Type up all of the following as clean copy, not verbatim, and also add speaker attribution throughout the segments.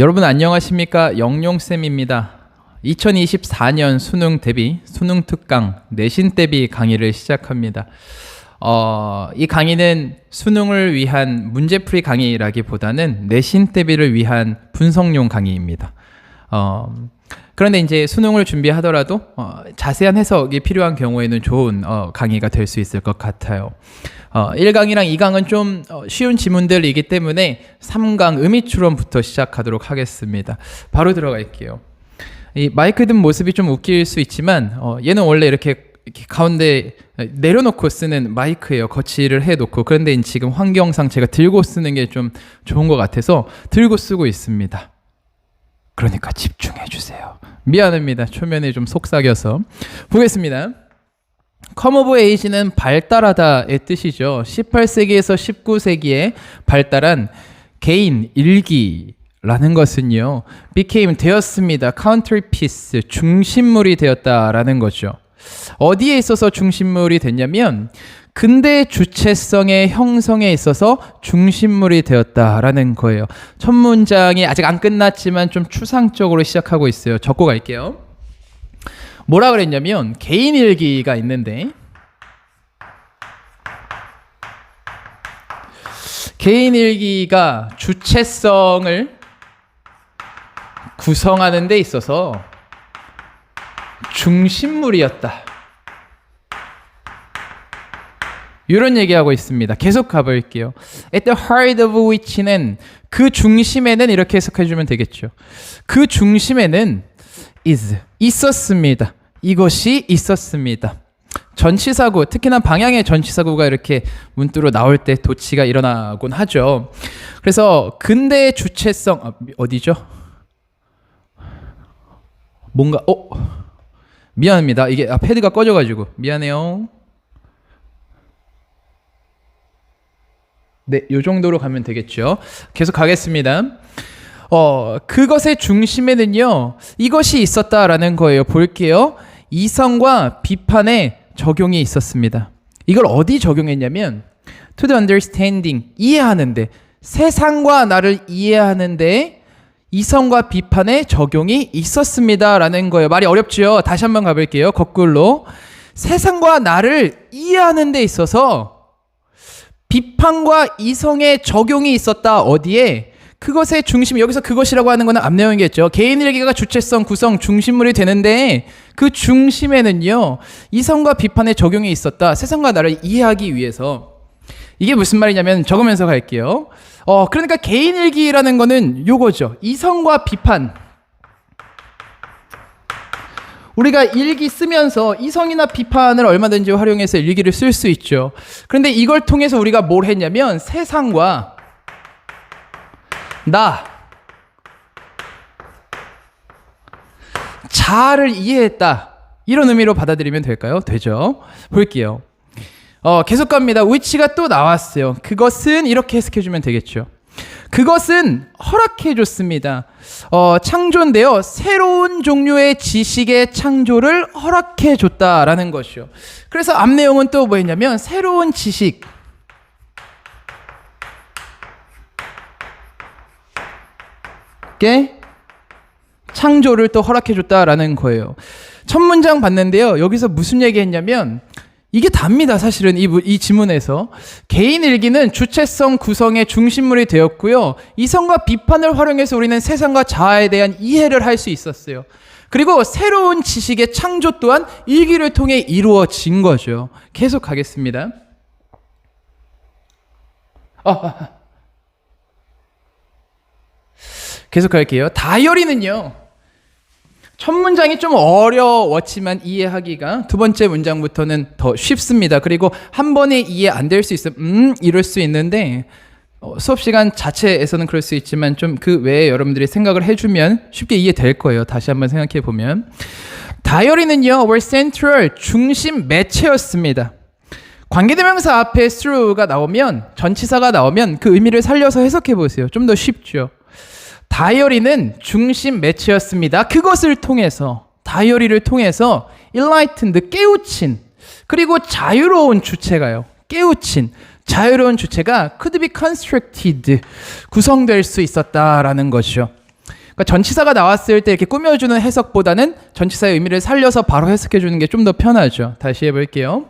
Speaker 1: 여러분 안녕하십니까? 영용쌤입니다. 2024년 수능 대비, 수능 특강, 내신 대비 강의를 시작합니다. 이 강의는 수능을 위한 문제풀이 강의라기보다는 내신 대비를 위한 분석용 강의입니다. 그런데 이제 수능을 준비하더라도 자세한 해석이 필요한 경우에는 좋은 강의가 될 수 있을 것 같아요. 1강이랑 2강은 좀 쉬운 지문들이기 때문에 3강 의미추론부터 시작하도록 하겠습니다. 바로 들어갈게요. 이 마이크 든 모습이 좀 웃길 수 있지만 얘는 원래 이렇게 가운데 내려놓고 쓰는 마이크예요. 거치를 해놓고. 그런데 지금 환경상 제가 들고 쓰는 게 좀 좋은 것 같아서 들고 쓰고 있습니다. 그러니까 집중해 주세요. 미안합니다. 초면에 좀 속삭여서. 보겠습니다. Come of Age는 발달하다의 뜻이죠. 18세기에서 19세기에 발달한 개인 일기라는 것은요, became 되었습니다. counterpiece, 중심물이 되었다라는 거죠. 어디에 있어서 중심물이 됐냐면 근대 주체성의 형성에 있어서 중심물이 되었다라는 거예요. 첫 문장이 아직 안 끝났지만 좀 추상적으로 시작하고 있어요. 적고 갈게요. 뭐라 그랬냐면 개인 일기가 있는데 개인 일기가 주체성을 구성하는 데 있어서 중심물이었다. 이런 얘기하고 있습니다. 계속 가볼게요. At the heart of which는 그 중심에는 이렇게 해석해주면 되겠죠. 그 중심에는 is 있었습니다. 이것이 있었습니다. 전치사구, 특히나 방향의 전치사구가 이렇게 문구로 나올 때 도치가 일어나곤 하죠. 그래서 근대의 주체성 어디죠? 뭔가 미안합니다. 이게 패드가 꺼져가지고 미안해요. 네, 요 정도로 가면 되겠죠. 계속 가겠습니다. 그것의 중심에는요, 이것이 있었다라는 거예요. 볼게요. 이성과 비판의 적용이 있었습니다. 이걸 어디 적용했냐면 to the understanding, 이해하는데, 세상과 나를 이해하는데 이성과 비판의 적용이 있었습니다 라는 거예요. 말이 어렵죠? 다시 한번 가볼게요. 거꾸로. 세상과 나를 이해하는 데 있어서 비판과 이성의 적용이 있었다. 어디에? 그것의 중심, 여기서 그것이라고 하는 거는 앞 내용이겠죠. 개인 일기가 주체성, 구성, 중심물이 되는데 그 중심에는요, 이성과 비판의 적용이 있었다. 세상과 나를 이해하기 위해서. 이게 무슨 말이냐면 적으면서 갈게요. 그러니까 개인 일기라는 거는 요거죠. 이성과 비판. 우리가 일기 쓰면서 이성이나 비판을 얼마든지 활용해서 일기를 쓸 수 있죠. 그런데 이걸 통해서 우리가 뭘 했냐면 세상과 나, 자아를 이해했다. 이런 의미로 받아들이면 될까요? 되죠. 볼게요. 계속 갑니다. which가 또 나왔어요. 그것은 이렇게 해석해주면 되겠죠. 그것은 허락해줬습니다. 창조인데요. 새로운 종류의 지식의 창조를 허락해줬다라는 것이요. 그래서 앞 내용은 또 뭐였냐면 새로운 지식, 창조를 또 허락해줬다라는 거예요. 첫 문장 봤는데요. 여기서 무슨 얘기했냐면 이게 답니다. 사실은 이 지문에서 개인 일기는 주체성 구성의 중심물이 되었고요. 이성과 비판을 활용해서 우리는 세상과 자아에 대한 이해를 할 수 있었어요. 그리고 새로운 지식의 창조 또한 일기를 통해 이루어진 거죠. 계속 가겠습니다. 계속 갈게요. 다이어리는요, 첫 문장이 좀 어려웠지만 이해하기가 두 번째 문장부터는 더 쉽습니다. 그리고 한 번에 이해 안 될 수 있으면 이럴 수 있는데 수업 시간 자체에서는 그럴 수 있지만 좀 그 외에 여러분들이 생각을 해주면 쉽게 이해될 거예요. 다시 한번 생각해 보면 다이어리는요, were central, 중심 매체였습니다. 관계대명사 앞에 through가 나오면, 전치사가 나오면 그 의미를 살려서 해석해 보세요. 좀 더 쉽죠. 다이어리는 중심 매체였습니다. 그것을 통해서, 다이어리를 통해서 enlightened, 깨우친, 그리고 자유로운 주체가요. 깨우친, 자유로운 주체가 could be constructed, 구성될 수 있었다라는 것이죠. 그러니까 전치사가 나왔을 때 이렇게 꾸며주는 해석보다는 전치사의 의미를 살려서 바로 해석해주는 게 좀 더 편하죠. 다시 해볼게요.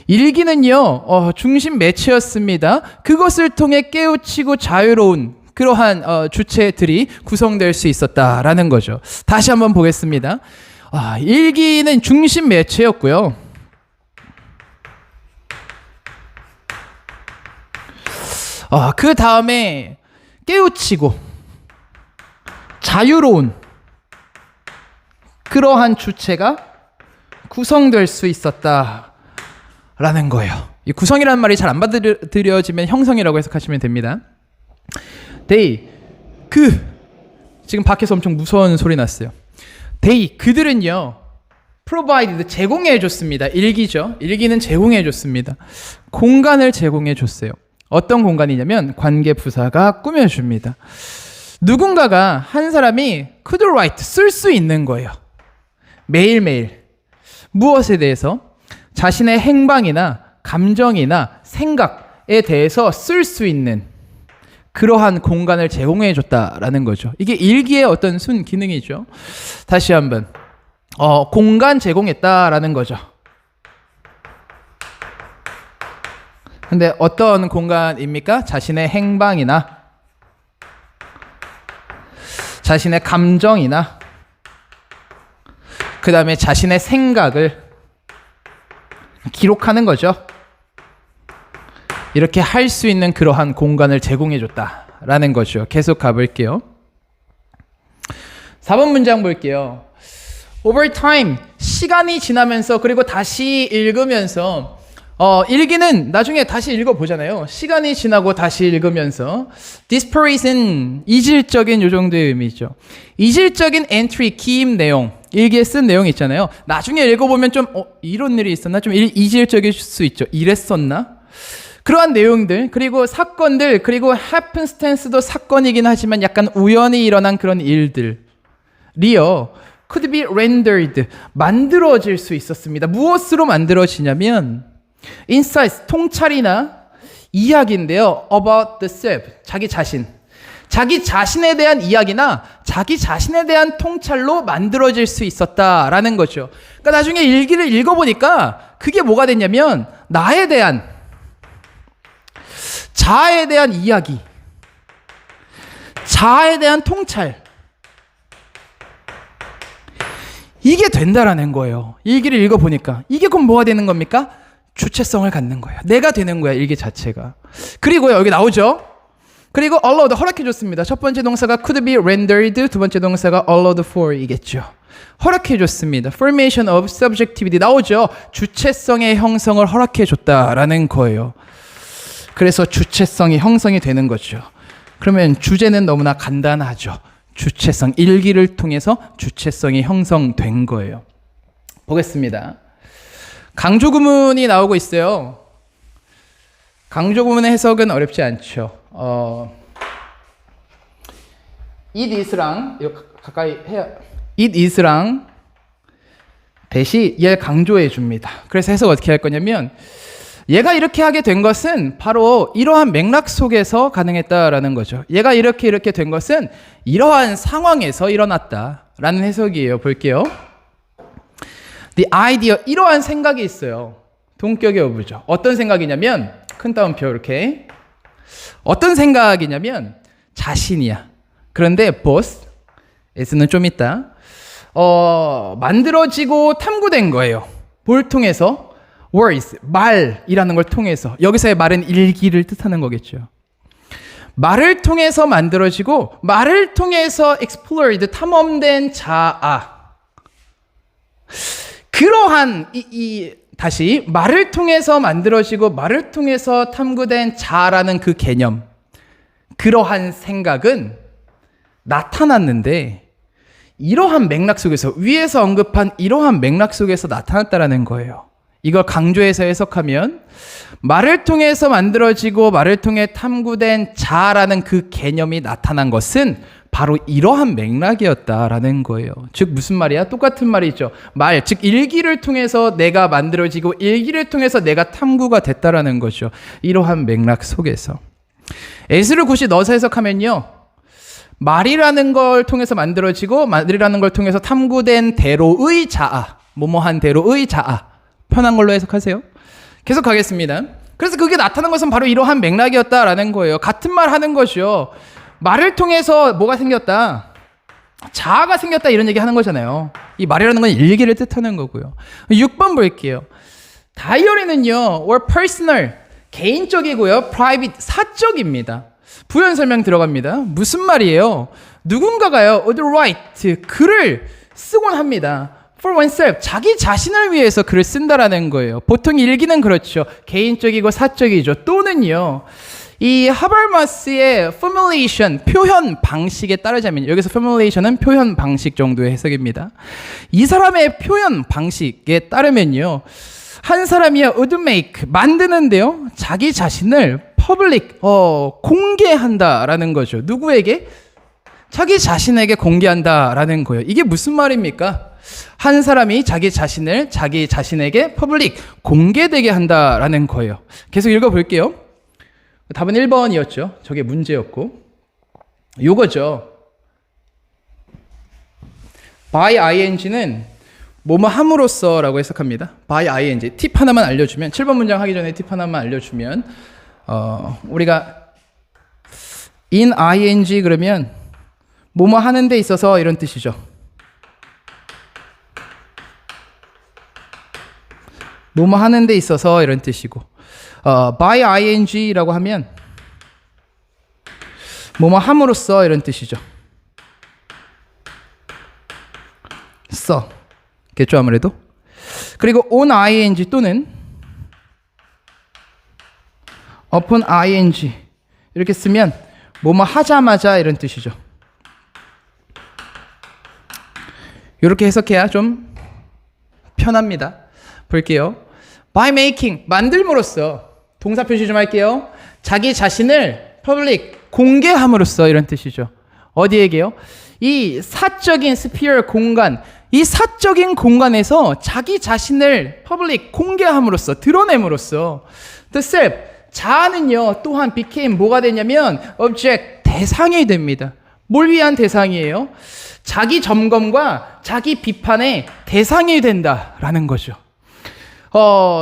Speaker 1: 일기는요, 중심 매체였습니다. 그것을 통해 깨우치고 자유로운 그러한 주체들이 구성될 수 있었다라는 거죠. 다시 한번 보겠습니다. 일기는 중심 매체였고요. 그 다음에 깨우치고 자유로운 그러한 주체가 구성될 수 있었다라는 거예요. 이 구성이라는 말이 잘 안 받아들여지면 형성이라고 해석하시면 됩니다. 지금 밖에서 엄청 무서운 소리 났어요. 그들은요, provided, 제공해 줬습니다. 일기죠. 일기는 제공해 줬습니다. 공간을 제공해 줬어요. 어떤 공간이냐면 관계 부사가 꾸며줍니다. 누군가가, 한 사람이 could write, 쓸 수 있는 거예요. 매일매일 무엇에 대해서? 자신의 행방이나 감정이나 생각에 대해서 쓸 수 있는 그러한 공간을 제공해 줬다라는 거죠. 이게 일기의 어떤 순 기능이죠. 다시 한번 공간 제공했다라는 거죠. 근데 어떤 공간입니까? 자신의 행방이나 자신의 감정이나 그 다음에 자신의 생각을 기록하는 거죠. 이렇게 할 수 있는 그러한 공간을 제공해 줬다라는 거죠. 계속 가볼게요. 4번 문장 볼게요. Over time, 시간이 지나면서 그리고 다시 읽으면서 일기는 나중에 다시 읽어보잖아요. 시간이 지나고 다시 읽으면서 disparisen, 이질적인 요 정도의 의미죠. 이질적인 entry, 기입 내용, 일기에 쓴 내용이 있잖아요. 나중에 읽어보면 좀 이런 일이 있었나? 좀 이질적일 수 있죠. 이랬었나? 그러한 내용들, 그리고 사건들, 그리고 happenstance도 사건이긴 하지만 약간 우연히 일어난 그런 일들이요, could be rendered, 만들어질 수 있었습니다. 무엇으로 만들어지냐면 insights, 통찰이나 이야기인데요. about the self, 자기 자신에 대한 이야기나 자기 자신에 대한 통찰로 만들어질 수 있었다라는 거죠. 그러니까 나중에 일기를 읽어보니까 그게 뭐가 됐냐면 나에 대한, 자아에 대한 이야기, 자아에 대한 통찰, 이게 된다라는 거예요. 일기를 읽어보니까. 이게 그럼 뭐가 되는 겁니까? 주체성을 갖는 거예요. 내가 되는 거야, 일기 자체가. 그리고요, 여기 나오죠. 그리고 allowed, 허락해줬습니다. 첫 번째 동사가 could be rendered, 두 번째 동사가 allowed for 이겠죠. 허락해줬습니다. formation of subjectivity 나오죠. 주체성의 형성을 허락해줬다라는 거예요. 그래서 주체성이 형성이 되는 거죠. 그러면 주제는 너무나 간단하죠. 주체성, 일기를 통해서 주체성이 형성된 거예요. 보겠습니다. 강조 구문이 나오고 있어요. 강조 구문의 해석은 어렵지 않죠. it is랑 이거 가까이 해야, it is랑 대시 얘를 강조해 줍니다. 그래서 해석 어떻게 할 거냐면 얘가 이렇게 하게 된 것은 바로 이러한 맥락 속에서 가능했다라는 거죠. 얘가 이렇게 된 것은 이러한 상황에서 일어났다라는 해석이에요. 볼게요. The idea, 이러한 생각이 있어요. 동격의 어부죠. 어떤 생각이냐면 큰 따옴표 이렇게. 어떤 생각이냐면 자신이야. 그런데 both, s는 좀 있다. 만들어지고 탐구된 거예요. 뭘 통해서? words, 말이라는 걸 통해서. 여기서의 말은 일기를 뜻하는 거겠죠. 말을 통해서 만들어지고 말을 통해서 explored, 탐험된 자아. 그러한 다시 말을 통해서 만들어지고 말을 통해서 탐구된 자아라는 그 개념, 그러한 생각은 나타났는데 이러한 맥락 속에서, 위에서 언급한 이러한 맥락 속에서 나타났다라는 거예요. 이걸 강조해서 해석하면 말을 통해서 만들어지고 말을 통해 탐구된 자아라는 그 개념이 나타난 것은 바로 이러한 맥락이었다라는 거예요. 즉 무슨 말이야? 똑같은 말이죠. 말, 즉 일기를 통해서 내가 만들어지고 일기를 통해서 내가 탐구가 됐다라는 거죠. 이러한 맥락 속에서. s를 굳이 넣어서 해석하면요, 말이라는 걸 통해서 만들어지고 말이라는 걸 통해서 탐구된 대로의 자아, 뭐뭐한 대로의 자아. 편한 걸로 해석하세요. 계속 가겠습니다. 그래서 그게 나타난 것은 바로 이러한 맥락이었다라는 거예요. 같은 말 하는 것이요. 말을 통해서 뭐가 생겼다? 자아가 생겼다 이런 얘기 하는 거잖아요. 이 말이라는 건 일기를 뜻하는 거고요. 6번 볼게요. 다이어리는요, or personal, 개인적이고요, private, 사적입니다. 부연 설명 들어갑니다. 무슨 말이에요? 누군가가요, the right, 글을 쓰곤 합니다. for oneself, 자기 자신을 위해서 글을 쓴다라는 거예요. 보통 일기는 그렇죠. 개인적이고 사적이죠. 또는요, 이 하버마스의 formulation, 표현 방식에 따르자면, 여기서 formulation은 표현 방식 정도의 해석입니다. 이 사람의 표현 방식에 따르면요, 한 사람이요, would make, 만드는데요, 자기 자신을 public, 공개한다라는 거죠. 누구에게? 자기 자신에게 공개한다라는 거예요. 이게 무슨 말입니까? 한 사람이 자기 자신에게 public, 공개되게 한다라는 거예요. 계속 읽어볼게요. 답은 1번이었죠. 저게 문제였고. 요거죠. by ing는 뭐뭐 함으로써 라고 해석합니다. by ing. 팁 하나만 알려주면, 7번 문장 하기 전에 팁 하나만 알려주면, 우리가 in ing 그러면 뭐뭐 하는 데 있어서 이런 뜻이죠. 뭐뭐 하는 데 있어서 이런 뜻이고, by ing라고 하면 뭐뭐 함으로써 이런 뜻이죠. 써. 겠죠 아무래도. 그리고 on ing 또는 upon ing 이렇게 쓰면 뭐뭐 하자마자 이런 뜻이죠. 이렇게 해석해야 좀 편합니다. 볼게요. by making, 만들므로써. 동사 표시 좀 할게요. 자기 자신을 public, 공개함으로써 이런 뜻이죠. 어디에게요? 이 사적인 sphere 공간, 이 사적인 공간에서 자기 자신을 public, 공개함으로써, 드러냄으로써. the self, 자아는요, 또한 became 뭐가 되냐면 object, 대상이 됩니다. 뭘 위한 대상이에요? 자기 점검과 자기 비판의 대상이 된다라는 거죠.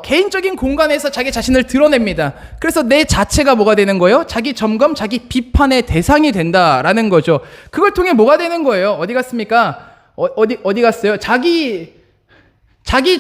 Speaker 1: 개인적인 공간에서 자기 자신을 드러냅니다. 그래서 내 자체가 뭐가 되는 거예요? 자기 점검, 자기 비판의 대상이 된다라는 거죠. 그걸 통해 뭐가 되는 거예요? 어디 갔습니까? 어디 갔어요? 자기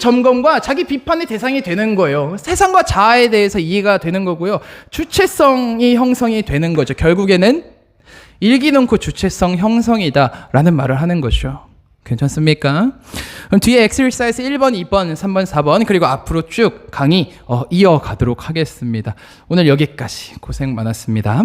Speaker 1: 점검과 자기 비판의 대상이 되는 거예요. 세상과 자아에 대해서 이해가 되는 거고요. 주체성이 형성이 되는 거죠. 결국에는 일기 넣고 주체성 형성이다라는 말을 하는 거죠. 괜찮습니까? 그럼 뒤에 엑서사이즈 1번, 2번, 3번, 4번 그리고 앞으로 쭉 강의 이어가도록 하겠습니다. 오늘 여기까지 고생 많았습니다.